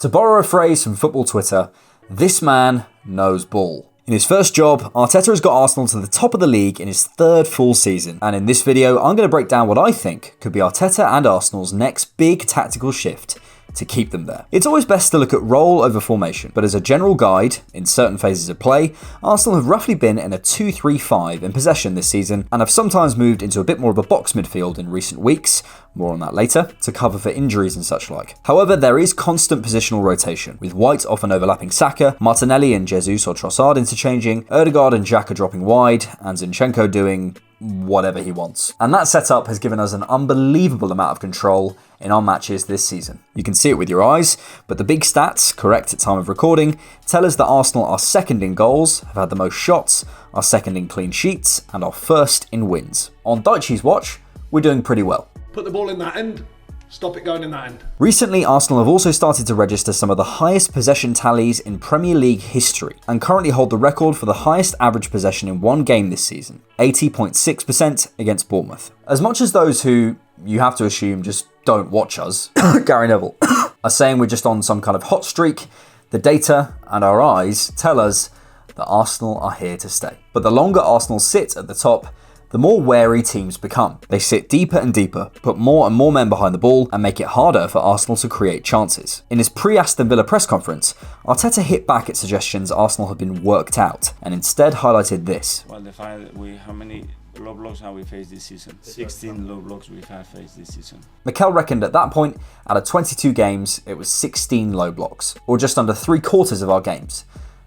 To borrow a phrase from football Twitter, this man knows ball. In his first job, Arteta has got Arsenal to the top of the league in his third full season, and in this video I'm going to break down what I think could be Arteta and Arsenal's next big tactical shift to keep them there. It's always best to look at role over formation, but as a general guide, in certain phases of play, Arsenal have roughly been in a 2-3-5 in possession this season, and have sometimes moved into a bit more of a box midfield in recent weeks, more on that later, to cover for injuries and such like. However, there is constant positional rotation, with White often overlapping Saka, Martinelli and Jesus or Trossard interchanging, Ødegaard and Xhaka dropping wide, and Zinchenko doing whatever he wants. And that setup has given us an unbelievable amount of control in our matches this season. You can see it with your eyes, but the big stats, correct at time of recording, tell us that Arsenal are second in goals, have had the most shots, are second in clean sheets, and are first in wins. On Dyche's watch, we're doing pretty well. Put the ball in that end, stop it going in that end. Recently, Arsenal have also started to register some of the highest possession tallies in Premier League history, and currently hold the record for the highest average possession in one game this season, 80.6% against Bournemouth. As much as those who, you have to assume, just don't watch us, Gary Neville, are saying we're just on some kind of hot streak, the data and our eyes tell us that Arsenal are here to stay. But the longer Arsenal sit at the top, the more wary teams become. They sit deeper and deeper, put more and more men behind the ball, and make it harder for Arsenal to create chances. In his pre-Aston Villa press conference, Arteta hit back at suggestions Arsenal had been worked out, and instead highlighted this. Well, the fact that how many low blocks have we faced this season? 16 low blocks we have faced this season. Mikel reckoned at that point, out of 22 games, it was 16 low blocks, or just under 3/4 of our games.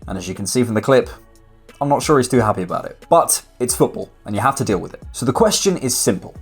And as you can see from the clip, I'm not sure he's too happy about it. But it's football, and you have to deal with it. So the question is simple.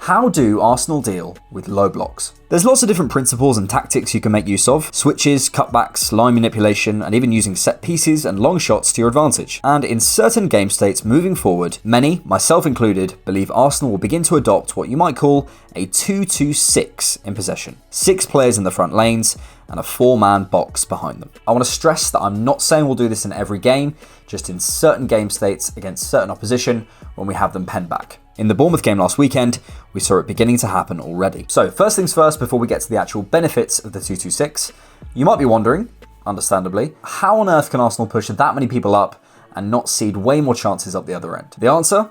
How do Arsenal deal with low blocks? There's lots of different principles and tactics you can make use of. Switches, cutbacks, line manipulation, and even using set pieces and long shots to your advantage. And in certain game states moving forward, many, myself included, believe Arsenal will begin to adopt what you might call a 2-2-6 in possession. 6 players in the front lanes, and a 4-man box behind them. I want to stress that I'm not saying we'll do this in every game, just in certain game states against certain opposition when we have them penned back. In the Bournemouth game last weekend, we saw it beginning to happen already. So first things first, before we get to the actual benefits of the 2-2-6, you might be wondering, understandably, how on earth can Arsenal push that many people up and not cede way more chances up the other end? The answer?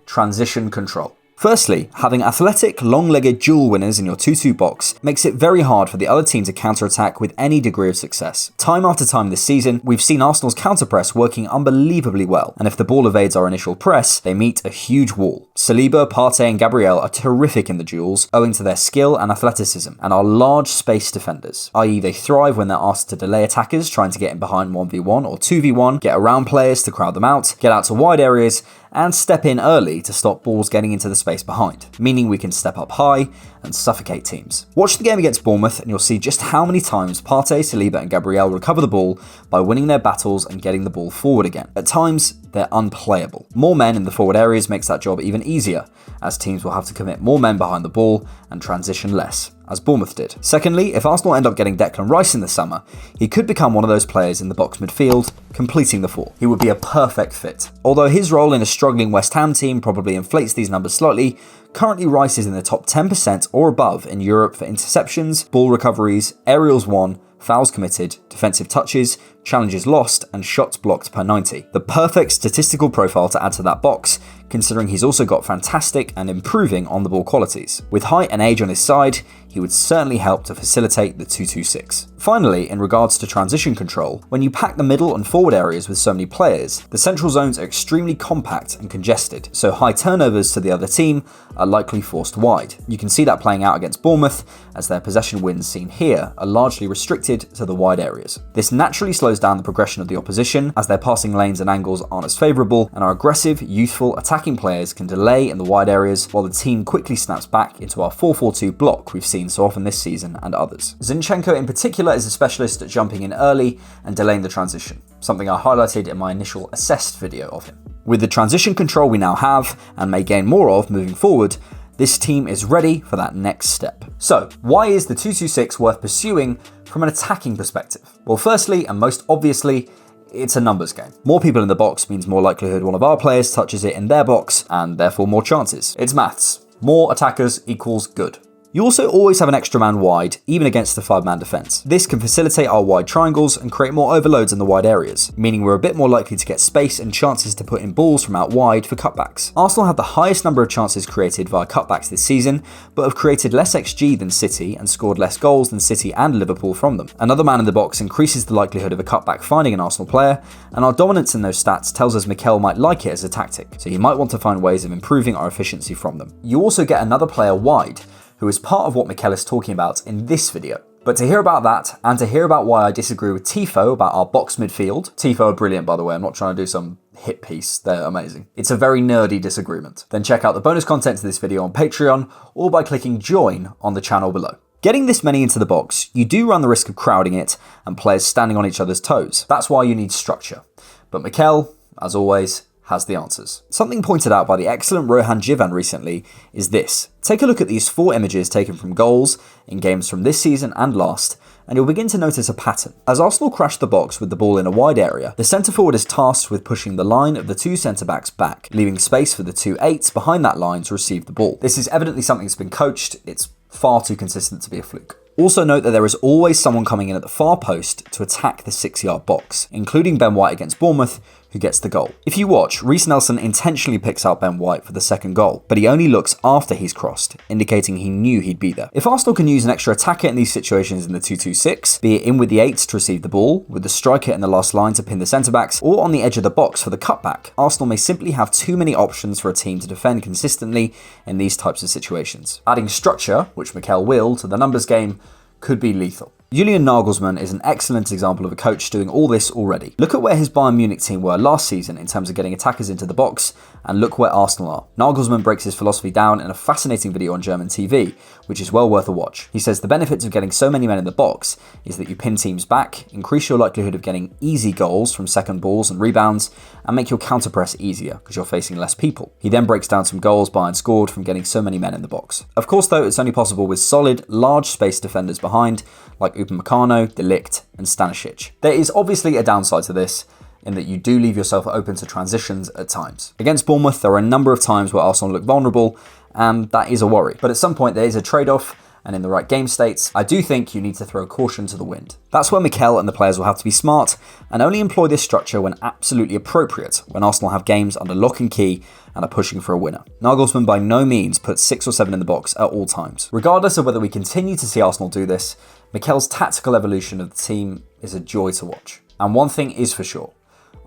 Transition control. Firstly, having athletic, long-legged duel winners in your 2-2 box makes it very hard for the other team to counter-attack with any degree of success. Time after time this season, we've seen Arsenal's counter-press working unbelievably well, and if the ball evades our initial press, they meet a huge wall. Saliba, Partey and Gabriel are terrific in the duels, owing to their skill and athleticism, and are large space defenders, i.e. they thrive when they're asked to delay attackers trying to get in behind 1v1 or 2v1, get around players to crowd them out, get out to wide areas, and step in early to stop balls getting into the space behind, meaning we can step up high and suffocate teams. Watch the game against Bournemouth and you'll see just how many times Partey, Saliba and Gabriel recover the ball by winning their battles and getting the ball forward again. At times, they're unplayable. More men in the forward areas makes that job even easier, as teams will have to commit more men behind the ball and transition less, as Bournemouth did. Secondly, if Arsenal end up getting Declan Rice in the summer, he could become one of those players in the box midfield, completing the 4. He would be a perfect fit. Although his role in a struggling West Ham team probably inflates these numbers slightly, currently Rice is in the top 10% or above in Europe for interceptions, ball recoveries, aerials won, fouls committed, defensive touches, challenges lost, and shots blocked per 90. The perfect statistical profile to add to that box, considering he's also got fantastic and improving on-the-ball qualities. With height and age on his side, he would certainly help to facilitate the 2-2-6. Finally, in regards to transition control, when you pack the middle and forward areas with so many players, the central zones are extremely compact and congested, so high turnovers to the other team are likely forced wide. You can see that playing out against Bournemouth, as their possession wins seen here are largely restricted to the wide areas. This naturally slows down the progression of the opposition, as their passing lanes and angles aren't as favourable, and our aggressive, youthful, attacking players can delay in the wide areas, while the team quickly snaps back into our 4-4-2 block we've seen so often this season and others. Zinchenko in particular is a specialist at jumping in early and delaying the transition, something I highlighted in my initial assessed video of him. With the transition control we now have, and may gain more of moving forward, this team is ready for that next step. So, why is the 2-2-6 worth pursuing from an attacking perspective? Well, firstly, and most obviously, it's a numbers game. More people in the box means more likelihood one of our players touches it in their box, and therefore more chances. It's maths. More attackers equals good. You also always have an extra man wide, even against the 5-man defence. This can facilitate our wide triangles and create more overloads in the wide areas, meaning we're a bit more likely to get space and chances to put in balls from out wide for cutbacks. Arsenal have the highest number of chances created via cutbacks this season, but have created less XG than City and scored less goals than City and Liverpool from them. Another man in the box increases the likelihood of a cutback finding an Arsenal player, and our dominance in those stats tells us Mikel might like it as a tactic, so he might want to find ways of improving our efficiency from them. You also get another player wide, who is part of what Mikel is talking about in this video. But to hear about that, and to hear about why I disagree with Tifo about our box midfield, Tifo are brilliant by the way, I'm not trying to do some hit piece, they're amazing. It's a very nerdy disagreement. Then check out the bonus content to this video on Patreon, or by clicking join on the channel below. Getting this many into the box, you do run the risk of crowding it, and players standing on each other's toes. That's why you need structure. But Mikel, as always, has the answers. Something pointed out by the excellent Rohan Jivan recently is this. Take a look at these 4 images taken from goals in games from this season and last, and you'll begin to notice a pattern. As Arsenal crash the box with the ball in a wide area, the centre forward is tasked with pushing the line of the 2 centre backs back, leaving space for the 2 8s behind that line to receive the ball. This is evidently something that's been coached, it's far too consistent to be a fluke. Also note that there is always someone coming in at the far post to attack the 6-yard box, including Ben White against Bournemouth, who gets the goal. If you watch, Reece Nelson intentionally picks out Ben White for the second goal, but he only looks after he's crossed, indicating he knew he'd be there. If Arsenal can use an extra attacker in these situations in the 2-2-6, be it in with the 8s to receive the ball, with the striker in the last line to pin the centre-backs, or on the edge of the box for the cutback, Arsenal may simply have too many options for a team to defend consistently in these types of situations. Adding structure, which Mikel will, to the numbers game could be lethal. Julian Nagelsmann is an excellent example of a coach doing all this already. Look at where his Bayern Munich team were last season in terms of getting attackers into the box, and look where Arsenal are. Nagelsmann breaks his philosophy down in a fascinating video on German TV, which is well worth a watch. He says the benefits of getting so many men in the box is that you pin teams back, increase your likelihood of getting easy goals from second balls and rebounds, and make your counter press easier because you're facing less people. He then breaks down some goals Bayern scored from getting so many men in the box. Of course though, it's only possible with solid, large space defenders behind, like Upamecano, De Ligt, and Stanisic. There is obviously a downside to this, in that you do leave yourself open to transitions at times. Against Bournemouth, there are a number of times where Arsenal look vulnerable, and that is a worry. But at some point, there is a trade-off, and in the right game states, I do think you need to throw caution to the wind. That's where Mikel and the players will have to be smart, and only employ this structure when absolutely appropriate, when Arsenal have games under lock and key and are pushing for a winner. Nagelsmann by no means puts 6 or 7 in the box at all times. Regardless of whether we continue to see Arsenal do this, Mikel's tactical evolution of the team is a joy to watch. And one thing is for sure,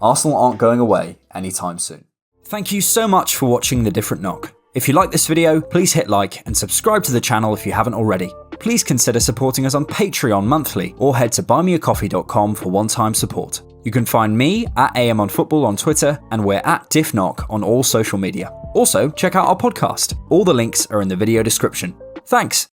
Arsenal aren't going away anytime soon. Thank you so much for watching The Different Knock. If you like this video, please hit like and subscribe to the channel if you haven't already. Please consider supporting us on Patreon monthly or head to buymeacoffee.com for one-time support. You can find me at AMOnFootball on Twitter, and we're at DiffKnock on all social media. Also, check out our podcast. All the links are in the video description. Thanks.